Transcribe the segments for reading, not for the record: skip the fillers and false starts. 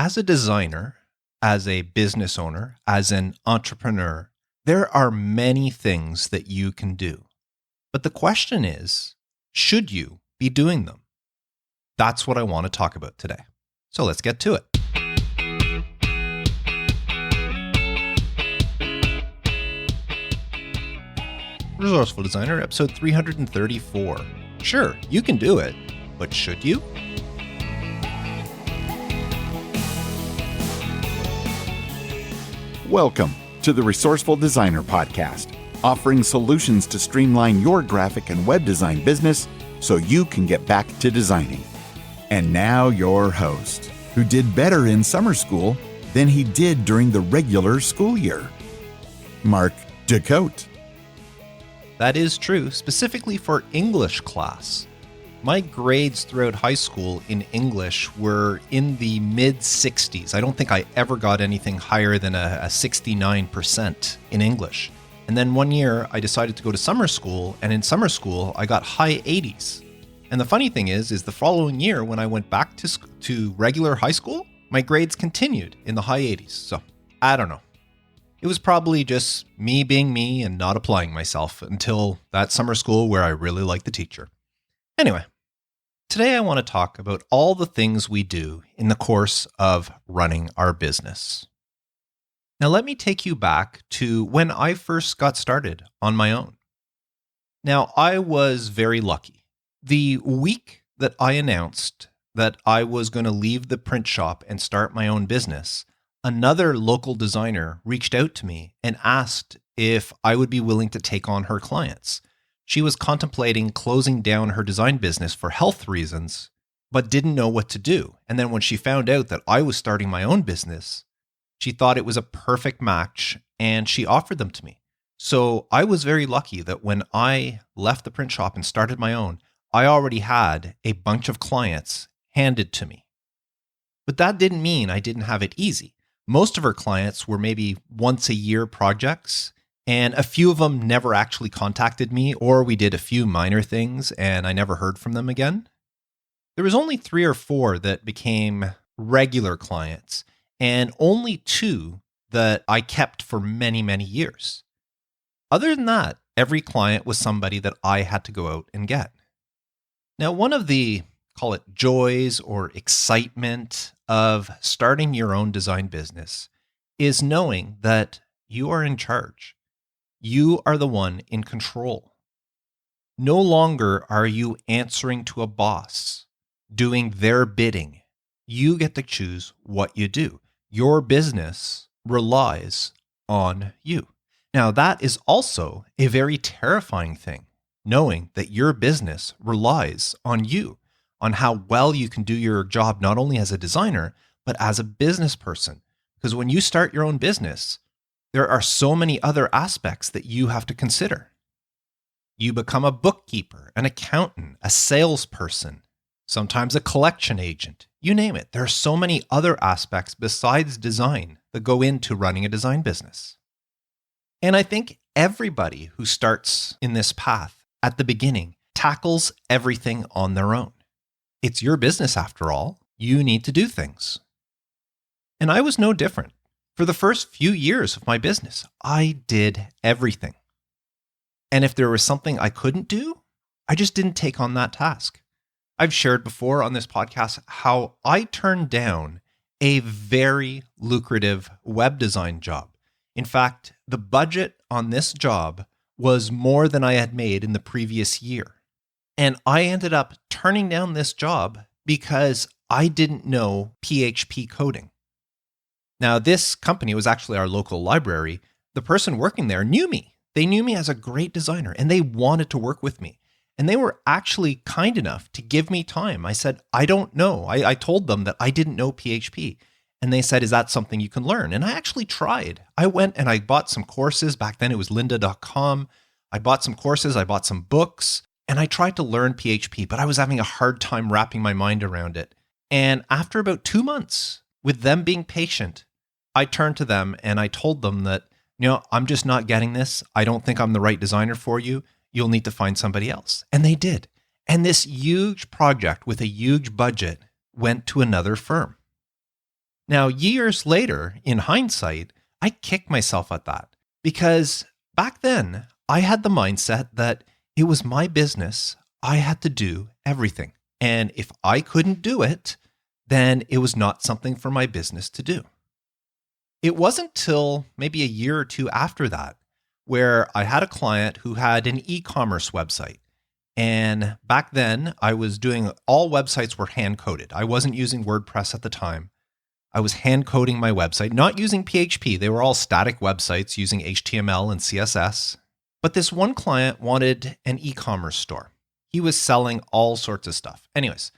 as a designer, as a business owner, as an entrepreneur, there are many things that you can do. But the question is, should you be doing them? That's what I want to talk about today. So let's get to it. Resourceful Designer, episode 334. Sure, you can do it, but should you? Welcome to the Resourceful Designer podcast, offering solutions to streamline your graphic and web design business so you can get back to designing. And now your host, who did better in summer school than he did during the regular school year, Mark Decote. That is true, specifically for English class. My grades throughout high school in English were in the mid-60s. I don't think I ever got anything higher than a 69% in English. And then one year I decided to go to summer school, and in summer school I got high 80s. And the funny thing is the following year when I went back to regular high school, my grades continued in the high 80s. So I don't know. It was probably just me being me and not applying myself until that summer school where I really liked the teacher. Anyway, today I want to talk about all the things we do in the course of running our business. Now, let me take you back to when I first got started on my own. Now, I was very lucky. The week that I announced that I was going to leave the print shop and start my own business, another local designer reached out to me and asked if I would be willing to take on her clients. She was contemplating closing down her design business for health reasons, but didn't know what to do. And then when she found out that I was starting my own business, she thought it was a perfect match and she offered them to me. So I was very lucky that when I left the print shop and started my own, I already had a bunch of clients handed to me. But that didn't mean I didn't have it easy. Most of her clients were maybe once a year projects, and a few of them never actually contacted me, or we did a few minor things and I never heard from them again. There was only 3 or 4 that became regular clients, and only 2 that I kept for many, many years. Other than that, every client was somebody that I had to go out and get. Now, one of the, call it joys or excitement of starting your own design business is knowing that you are in charge. You are the one in control. No longer are you answering to a boss, doing their bidding. You get to choose what you do. Your business relies on you. Now, that is also a very terrifying thing, knowing that your business relies on you, on how well you can do your job, not only as a designer, but as a business person. Because when you start your own business, there are so many other aspects that you have to consider. You become a bookkeeper, an accountant, a salesperson, sometimes a collection agent, you name it. There are so many other aspects besides design that go into running a design business. And I think everybody who starts in this path at the beginning tackles everything on their own. It's your business after all. You need to do things. And I was no different. For the first few years of my business, I did everything. And if there was something I couldn't do, I just didn't take on that task. I've shared before on this podcast how I turned down a very lucrative web design job. In fact, the budget on this job was more than I had made in the previous year. And I ended up turning down this job because I didn't know PHP coding. Now, this company was actually our local library. The person working there knew me. They knew me as a great designer and they wanted to work with me. And they were actually kind enough to give me time. I said, I don't know. I told them that I didn't know PHP. And they said, is that something you can learn? And I actually tried. I went and I bought some courses. Back then it was lynda.com. I bought some courses. I bought some books. And I tried to learn PHP, but I was having a hard time wrapping my mind around it. And after about 2 months, with them being patient, I turned to them and I told them that, I'm just not getting this. I don't think I'm the right designer for you. You'll need to find somebody else. And they did. And this huge project with a huge budget went to another firm. Now, years later, in hindsight, I kick myself at that because back then I had the mindset that it was my business. I had to do everything. And if I couldn't do it, then it was not something for my business to do. It wasn't till maybe a year or two after that where I had a client who had an e-commerce website. And back then I was doing all websites were hand coded. I wasn't using WordPress at the time. I was hand coding my website, not using PHP. They were all static websites using HTML and CSS. But this one client wanted an e-commerce store. He was selling all sorts of stuff. Anyways,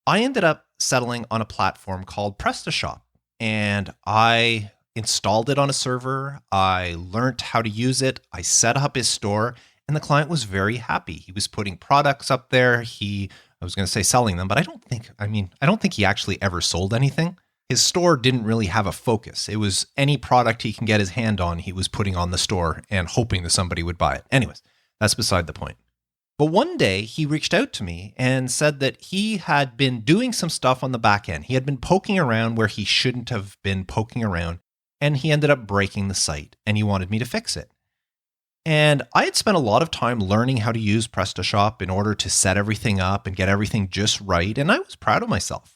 I ended up settling on a platform called PrestaShop, and I installed it on a server. I learned how to use it. I set up his store, and the client was very happy. He was putting products up there. I was going to say selling them, but I don't think he actually ever sold anything. His store didn't really have a focus. It was any product he can get his hand on, he was putting on the store and hoping that somebody would buy it. Anyways, that's beside the point. But one day he reached out to me and said that he had been doing some stuff on the back end. He had been poking around where he shouldn't have been poking around, and he ended up breaking the site, and he wanted me to fix it. And I had spent a lot of time learning how to use PrestaShop in order to set everything up and get everything just right, and I was proud of myself.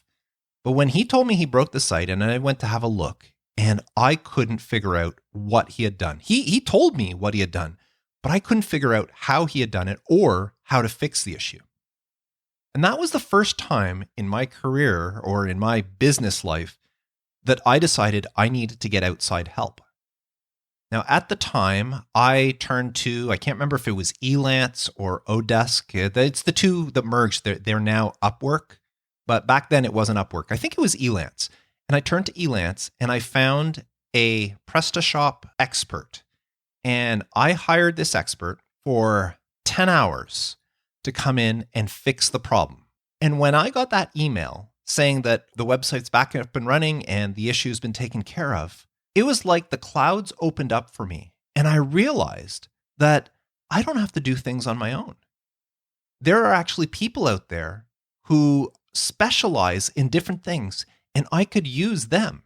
But when he told me he broke the site and I went to have a look, and I couldn't figure out what he had done. He told me what he had done, but I couldn't figure out how he had done it or how to fix the issue. And that was the first time in my career or in my business life that I decided I needed to get outside help. Now, at the time, I turned to, I can't remember if it was Elance or Odesk. It's the two that merged. They're now Upwork. But back then it wasn't Upwork. I think it was Elance. And I turned to Elance and I found a PrestaShop expert. And I hired this expert for 10 hours to come in and fix the problem. And when I got that email saying that the website's back up and running and the issue's been taken care of, it was like the clouds opened up for me. And I realized that I don't have to do things on my own. There are actually people out there who specialize in different things, and I could use them.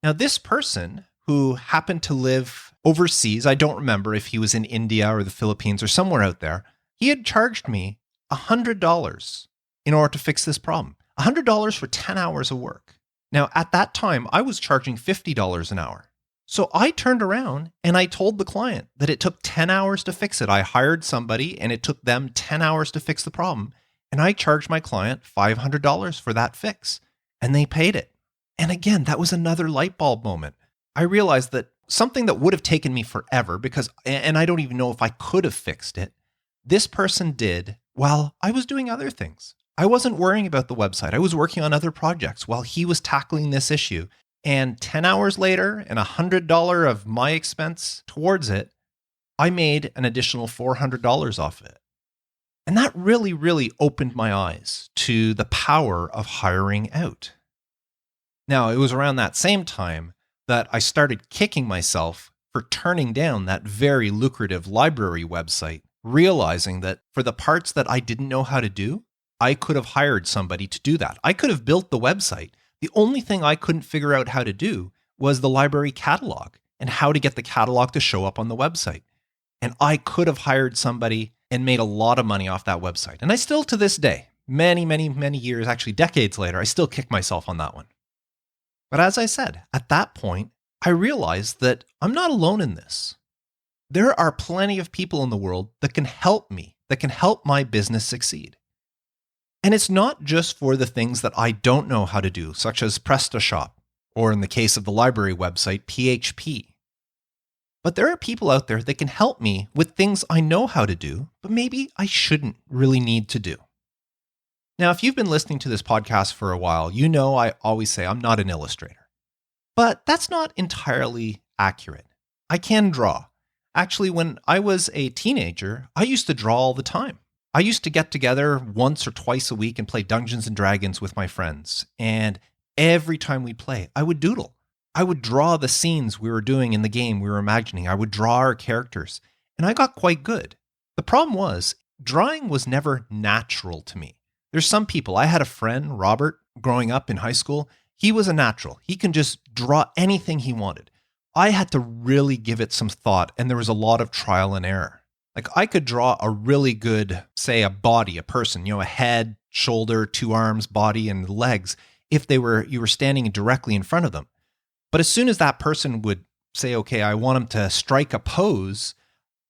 Now, this person who happened to live overseas, I don't remember if he was in India or the Philippines or somewhere out there, he had charged me $100 in order to fix this problem. $100 for 10 hours of work. Now, at that time, I was charging $50 an hour. So I turned around and I told the client that it took 10 hours to fix it. I hired somebody and it took them 10 hours to fix the problem. And I charged my client $500 for that fix, and they paid it. And again, that was another light bulb moment. I realized that something that would have taken me forever and I don't even know if I could have fixed it, this person did while I was doing other things. I wasn't worrying about the website. I was working on other projects while he was tackling this issue. And 10 hours later and $100 of my expense towards it, I made an additional $400 off of it. And that really, really opened my eyes to the power of hiring out. Now, it was around that same time that I started kicking myself for turning down that very lucrative library website, realizing that for the parts that I didn't know how to do, I could have hired somebody to do that. I could have built the website. The only thing I couldn't figure out how to do was the library catalog and how to get the catalog to show up on the website. And I could have hired somebody and made a lot of money off that website. And I still, to this day, many, many, many years, actually decades later, I still kick myself on that one. But as I said, at that point, I realized that I'm not alone in this. There are plenty of people in the world that can help me, that can help my business succeed. And it's not just for the things that I don't know how to do, such as PrestaShop, or in the case of the library website, PHP. But there are people out there that can help me with things I know how to do, but maybe I shouldn't really need to do. Now, if you've been listening to this podcast for a while, you know I always say I'm not an illustrator. But that's not entirely accurate. I can draw. Actually, when I was a teenager, I used to draw all the time. I used to get together once or twice a week and play Dungeons and Dragons with my friends. And every time we'd play, I would doodle. I would draw the scenes we were doing in the game we were imagining. I would draw our characters, and I got quite good. The problem was, drawing was never natural to me. There's some people, I had a friend, Robert, growing up in high school. He was a natural. He can just draw anything he wanted. I had to really give it some thought, and there was a lot of trial and error. Like I could draw a really good, say, a body, a person, a head, shoulder, 2 arms, body, and legs if you were standing directly in front of them. But as soon as that person would say, okay, I want him to strike a pose,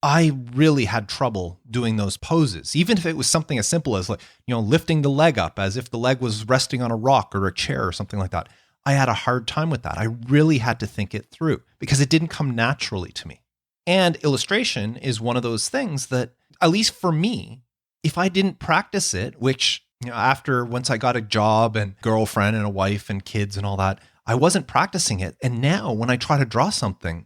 I really had trouble doing those poses. Even if it was something as simple as lifting the leg up as if the leg was resting on a rock or a chair or something like that. I had a hard time with that. I really had to think it through because it didn't come naturally to me. And illustration is one of those things that, at least for me, if I didn't practice it, which, once I got a job and girlfriend and a wife and kids and all that, I wasn't practicing it. And now when I try to draw something,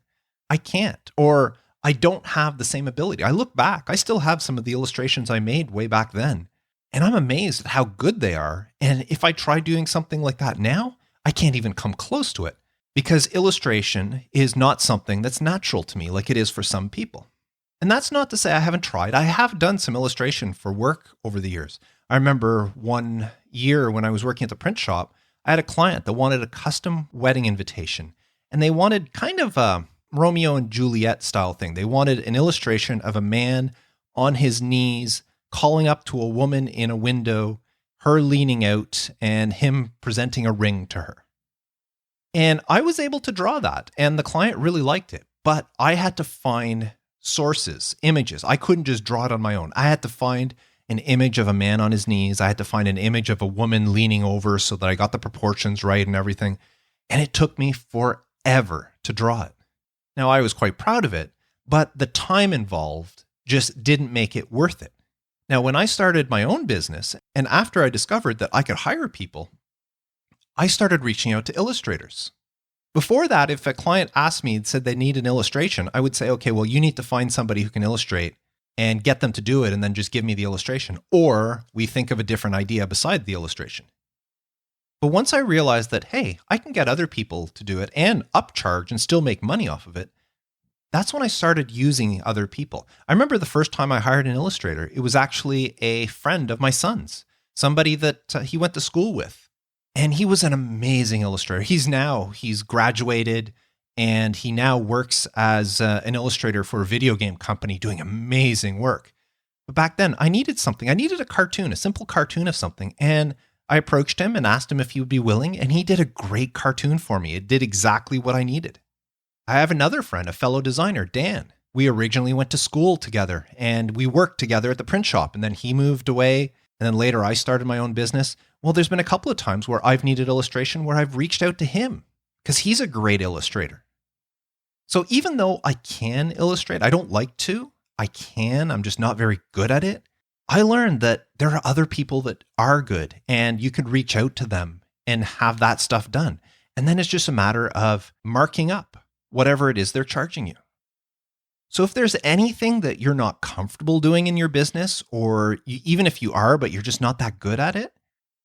I can't, or I don't have the same ability. I look back, I still have some of the illustrations I made way back then, and I'm amazed at how good they are. And if I try doing something like that now, I can't even come close to it. Because illustration is not something that's natural to me like it is for some people. And that's not to say I haven't tried. I have done some illustration for work over the years. I remember one year when I was working at the print shop, I had a client that wanted a custom wedding invitation. And they wanted kind of a Romeo and Juliet style thing. They wanted an illustration of a man on his knees calling up to a woman in a window, her leaning out, and him presenting a ring to her. And I was able to draw that, and the client really liked it. But I had to find sources, images. I couldn't just draw it on my own. I had to find an image of a man on his knees. I had to find an image of a woman leaning over so that I got the proportions right and everything. And it took me forever to draw it. Now, I was quite proud of it, but the time involved just didn't make it worth it. Now, when I started my own business, and after I discovered that I could hire people, I started reaching out to illustrators. Before that, if a client asked me and said they need an illustration, I would say, okay, well, you need to find somebody who can illustrate and get them to do it and then just give me the illustration. Or we think of a different idea beside the illustration. But once I realized that, hey, I can get other people to do it and upcharge and still make money off of it, that's when I started using other people. I remember the first time I hired an illustrator, it was actually a friend of my son's, somebody that he went to school with. And he was an amazing illustrator. He's graduated, and he now works as an illustrator for a video game company doing amazing work. But back then, I needed something. I needed a cartoon, a simple cartoon of something. And I approached him and asked him if he would be willing, and he did a great cartoon for me. It did exactly what I needed. I have another friend, a fellow designer, Dan. We originally went to school together, and we worked together at the print shop, and then he moved away. And then later I started my own business. Well, there's been a couple of times where I've needed illustration where I've reached out to him because he's a great illustrator. So even though I can illustrate, I don't like to, I'm just not very good at it. I learned that there are other people that are good and you can reach out to them and have that stuff done. And then it's just a matter of marking up whatever it is they're charging you. So if there's anything that you're not comfortable doing in your business, or even if you are, but you're just not that good at it,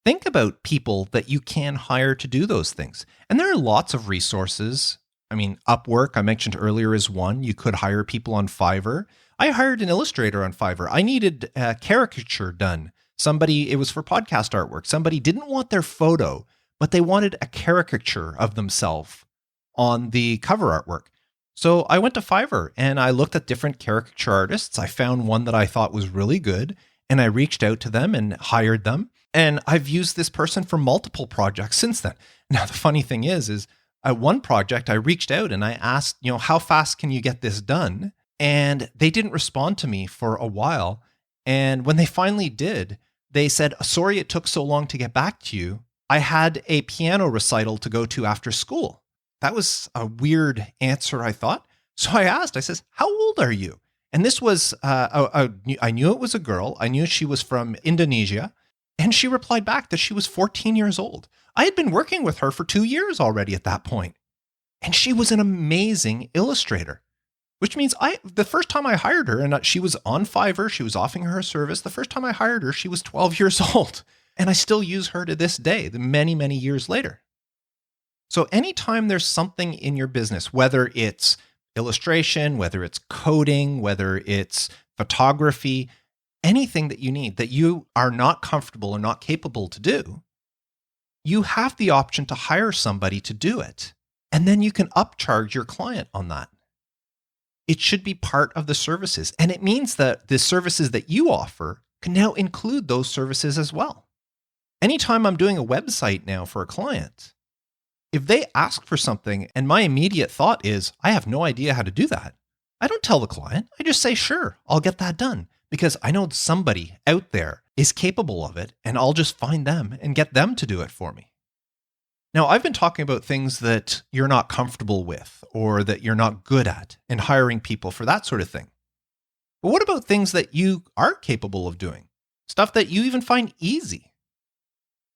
think about people that you can hire to do those things. And there are lots of resources. I mean, Upwork, I mentioned earlier, is one. You could hire people on Fiverr. I hired an illustrator on Fiverr. I needed a caricature done. It was for podcast artwork. Somebody didn't want their photo, but they wanted a caricature of themselves on the cover artwork. So I went to Fiverr and I looked at different caricature artists. I found one that I thought was really good, and I reached out to them and hired them. And I've used this person for multiple projects since then. Now, the funny thing is at one project, I reached out and I asked, how fast can you get this done? And they didn't respond to me for a while. And when they finally did, they said, sorry, it took so long to get back to you. I had a piano recital to go to after school. That was a weird answer, I thought. So I says, how old are you? And this was, I knew it was a girl. I knew she was from Indonesia. And she replied back that she was 14 years old. I had been working with her for 2 years already at that point. And she was an amazing illustrator, which means the first time I hired her, and she was on Fiverr, she was offering her service. The first time I hired her, she was 12 years old. And I still use her to this day, many, many years later. So anytime there's something in your business, whether it's illustration, whether it's coding, whether it's photography, anything that you need that you are not comfortable or not capable to do, you have the option to hire somebody to do it. And then you can upcharge your client on that. It should be part of the services. And it means that the services that you offer can now include those services as well. Anytime I'm doing a website now for a client, if they ask for something and my immediate thought is, I have no idea how to do that, I don't tell the client. I just say, sure, I'll get that done because I know somebody out there is capable of it and I'll just find them and get them to do it for me. Now, I've been talking about things that you're not comfortable with or that you're not good at and hiring people for that sort of thing. But what about things that you are capable of doing? Stuff that you even find easy?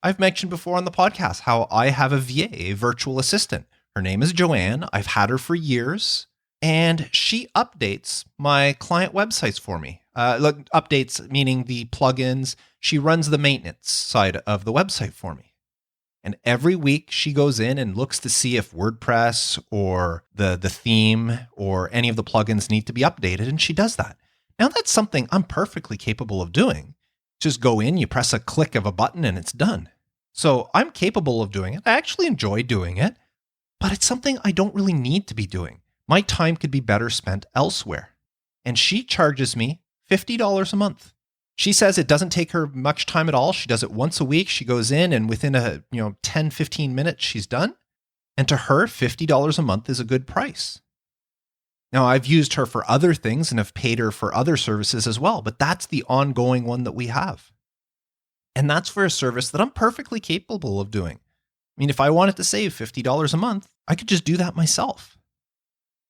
I've mentioned before on the podcast how I have a VA, a virtual assistant. Her name is Joanne. I've had her for years, and she updates my client websites for me. Updates meaning the plugins. She runs the maintenance side of the website for me. And every week she goes in and looks to see if WordPress or the theme or any of the plugins need to be updated, and she does that. Now that's something I'm perfectly capable of doing. Just go in, you press a click of a button, and it's done. So I'm capable of doing it. I actually enjoy doing it, but it's something I don't really need to be doing. My time could be better spent elsewhere. And she charges me $50 a month. She says it doesn't take her much time at all. She does it once a week. She goes in and within 10, 15 minutes, she's done. And to her, $50 a month is a good price. Now, I've used her for other things and have paid her for other services as well, but that's the ongoing one that we have. And that's for a service that I'm perfectly capable of doing. I mean, if I wanted to save $50 a month, I could just do that myself.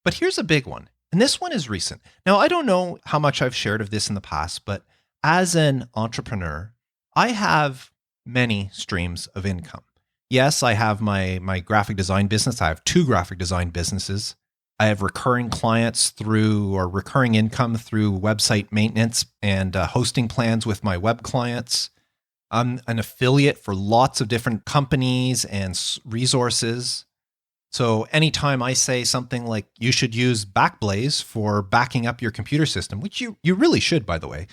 But here's a big one, and this one is recent. Now, I don't know how much I've shared of this in the past, but as an entrepreneur, I have many streams of income. Yes, I have my graphic design business. I have 2 graphic design businesses. I have recurring clients recurring income through website maintenance and hosting plans with my web clients. I'm an affiliate for lots of different companies and resources. So anytime I say something like you should use Backblaze for backing up your computer system, which you really should, by the way,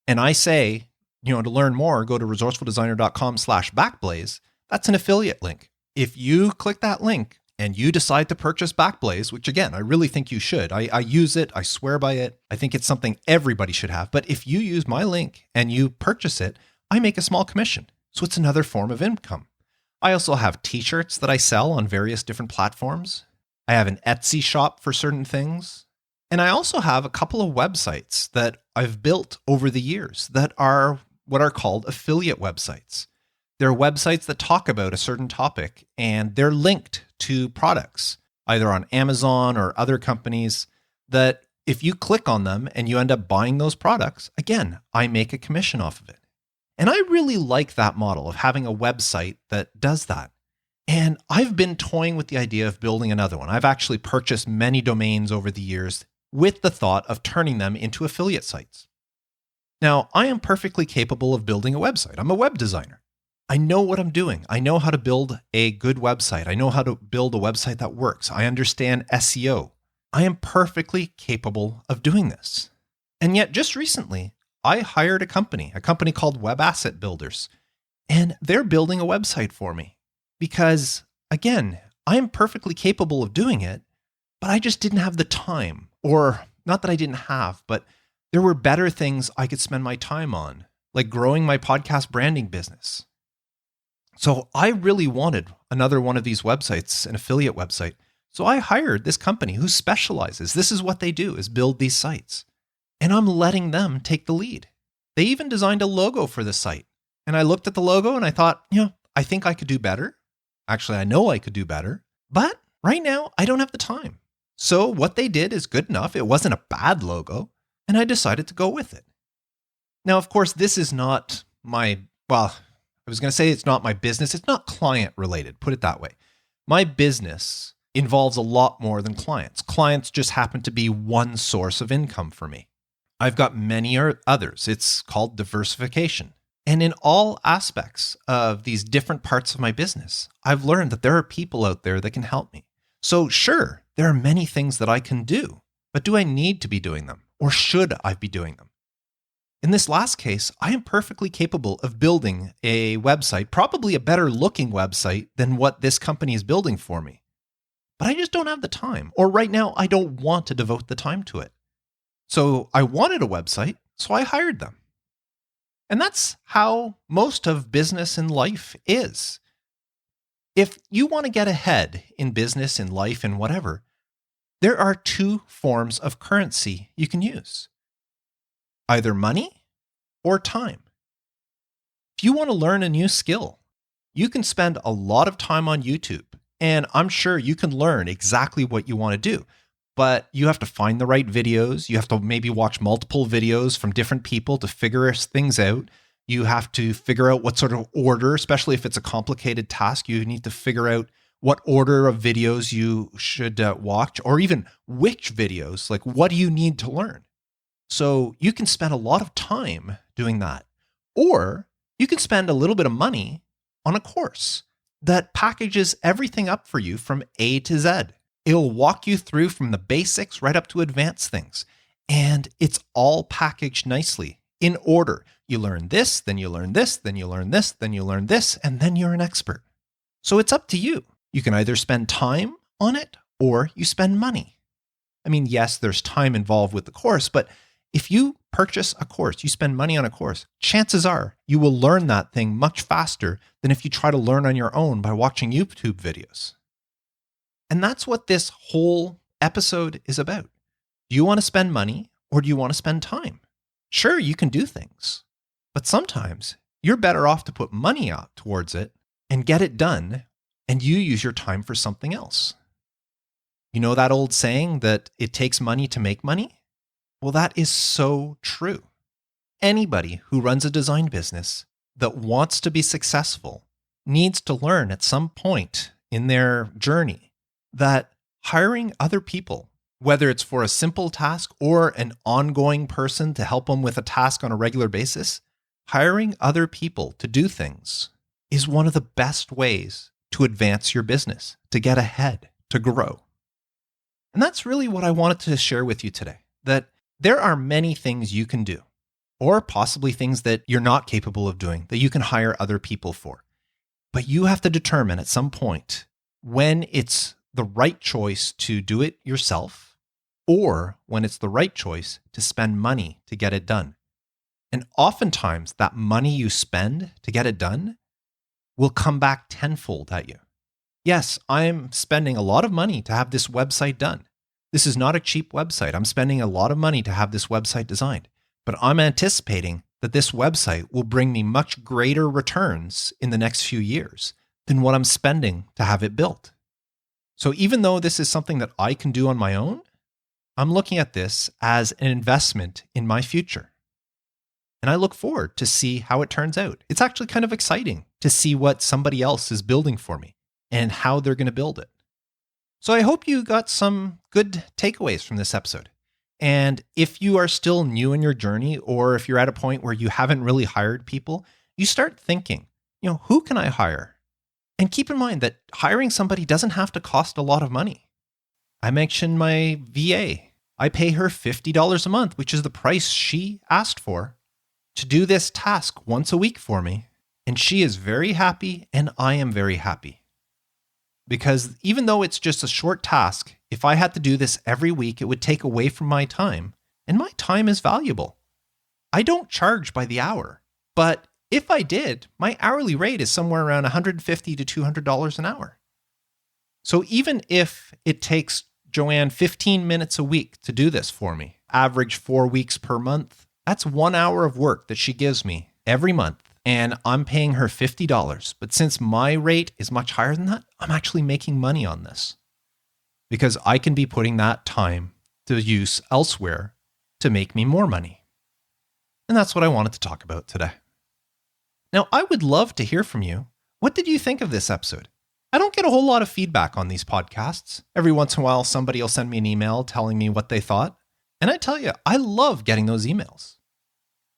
and I say, to learn more, go to resourcefuldesigner.com/Backblaze, that's an affiliate link. If you click that link and you decide to purchase Backblaze, which again, I really think you should. I use it. I swear by it. I think it's something everybody should have. But if you use my link and you purchase it, I make a small commission. So it's another form of income. I also have t-shirts that I sell on various different platforms. I have an Etsy shop for certain things. And I also have a couple of websites that I've built over the years that are what are called affiliate websites. They're websites that talk about a certain topic and they're linked to products, either on Amazon or other companies, that if you click on them and you end up buying those products, again, I make a commission off of it. And I really like that model of having a website that does that. And I've been toying with the idea of building another one. I've actually purchased many domains over the years with the thought of turning them into affiliate sites. Now, I am perfectly capable of building a website. I'm a web designer. I know what I'm doing. I know how to build a good website. I know how to build a website that works. I understand SEO. I am perfectly capable of doing this. And yet, just recently, I hired a company called Web Asset Builders, and they're building a website for me because, again, I am perfectly capable of doing it, but I just didn't have the time, or not that I didn't have, but there were better things I could spend my time on, like growing my podcast branding business. So I really wanted another one of these websites, an affiliate website. So I hired this company who specializes. This is what they do, is build these sites. And I'm letting them take the lead. They even designed a logo for the site. And I looked at the logo and I thought, I think I could do better. Actually, I know I could do better. But right now, I don't have the time. So what they did is good enough. It wasn't a bad logo. And I decided to go with it. Now, of course, this is not it's not my business. It's not client related, put it that way. My business involves a lot more than clients. Clients just happen to be one source of income for me. I've got many others. It's called diversification. And in all aspects of these different parts of my business, I've learned that there are people out there that can help me. So sure, there are many things that I can do, but do I need to be doing them? Or should I be doing them? In this last case, I am perfectly capable of building a website, probably a better looking website than what this company is building for me. But I just don't have the time, or right now I don't want to devote the time to it. So I wanted a website, so I hired them. And that's how most of business and life is. If you want to get ahead in business, in life, and whatever, there are two forms of currency you can use. Either money or time. If you want to learn a new skill, you can spend a lot of time on YouTube, and I'm sure you can learn exactly what you want to do. But you have to find the right videos. You have to maybe watch multiple videos from different people to figure things out. You have to figure out what sort of order, especially if it's a complicated task, you need to figure out what order of videos you should watch, or even which videos, like what do you need to learn? So you can spend a lot of time doing that. Or you can spend a little bit of money on a course that packages everything up for you from A to Z. It'll walk you through from the basics right up to advanced things. And it's all packaged nicely in order. You learn this, then you learn this, then you learn this, then you learn this, and then you're an expert. So it's up to you. You can either spend time on it or you spend money. I mean, yes, there's time involved with the course, but if you purchase a course, you spend money on a course, chances are you will learn that thing much faster than if you try to learn on your own by watching YouTube videos. And that's what this whole episode is about. Do you want to spend money or do you want to spend time? Sure, you can do things, but sometimes you're better off to put money out towards it and get it done, and you use your time for something else. You know that old saying that it takes money to make money? Well, that is so true. Anybody who runs a design business that wants to be successful needs to learn at some point in their journey that hiring other people, whether it's for a simple task or an ongoing person to help them with a task on a regular basis, hiring other people to do things is one of the best ways to advance your business, to get ahead, to grow. And that's really what I wanted to share with you today, that there are many things you can do, or possibly things that you're not capable of doing that you can hire other people for. But you have to determine at some point when it's the right choice to do it yourself, or when it's the right choice to spend money to get it done. And oftentimes that money you spend to get it done will come back tenfold at you. Yes, I'm spending a lot of money to have this website done. This is not a cheap website. I'm spending a lot of money to have this website designed, but I'm anticipating that this website will bring me much greater returns in the next few years than what I'm spending to have it built. So even though this is something that I can do on my own, I'm looking at this as an investment in my future. And I look forward to see how it turns out. It's actually kind of exciting to see what somebody else is building for me and how they're going to build it. So I hope you got some good takeaways from this episode. And if you are still new in your journey, or if you're at a point where you haven't really hired people, you start thinking, who can I hire? And keep in mind that hiring somebody doesn't have to cost a lot of money. I mentioned my VA. I pay her $50 a month, which is the price she asked for, to do this task once a week for me. And she is very happy, and I am very happy. Because even though it's just a short task, if I had to do this every week, it would take away from my time, and my time is valuable. I don't charge by the hour, but if I did, my hourly rate is somewhere around $150 to $200 an hour. So even if it takes Joanne 15 minutes a week to do this for me, average 4 weeks per month, that's 1 hour of work that she gives me every month. And I'm paying her $50. But since my rate is much higher than that, I'm actually making money on this because I can be putting that time to use elsewhere to make me more money. And that's what I wanted to talk about today. Now, I would love to hear from you. What did you think of this episode? I don't get a whole lot of feedback on these podcasts. Every once in a while, somebody will send me an email telling me what they thought. And I tell you, I love getting those emails.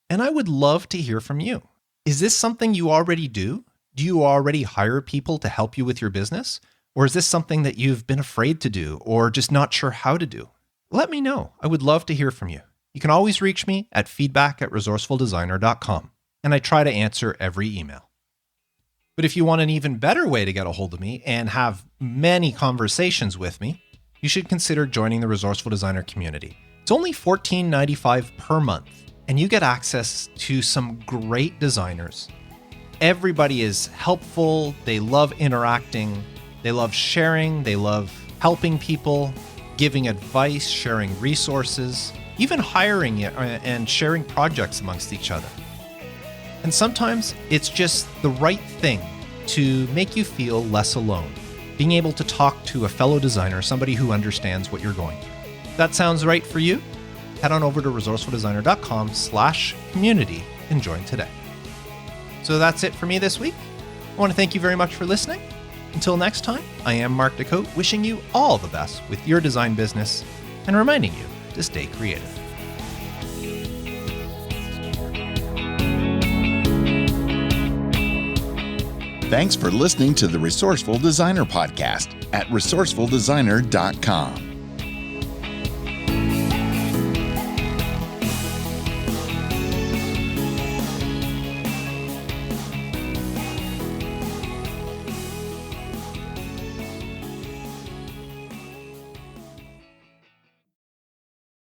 And I would love to hear from you. Is this something you already do? Do you already hire people to help you with your business? Or is this something that you've been afraid to do or just not sure how to do? Let me know. I would love to hear from you. You can always reach me at feedback@resourcefuldesigner.com, and I try to answer every email. But if you want an even better way to get a hold of me and have many conversations with me, you should consider joining the Resourceful Designer community. It's only $14.95 per month, and you get access to some great designers. Everybody is helpful, they love interacting, they love sharing, they love helping people, giving advice, sharing resources, even hiring and sharing projects amongst each other. And sometimes it's just the right thing to make you feel less alone, being able to talk to a fellow designer, somebody who understands what you're going through. If that sounds right for you, head on over to resourcefuldesigner.com/community and join today. So that's it for me this week. I want to thank you very much for listening. Until next time, I am Mark Decote, wishing you all the best with your design business and reminding you to stay creative. Thanks for listening to the Resourceful Designer podcast at resourcefuldesigner.com.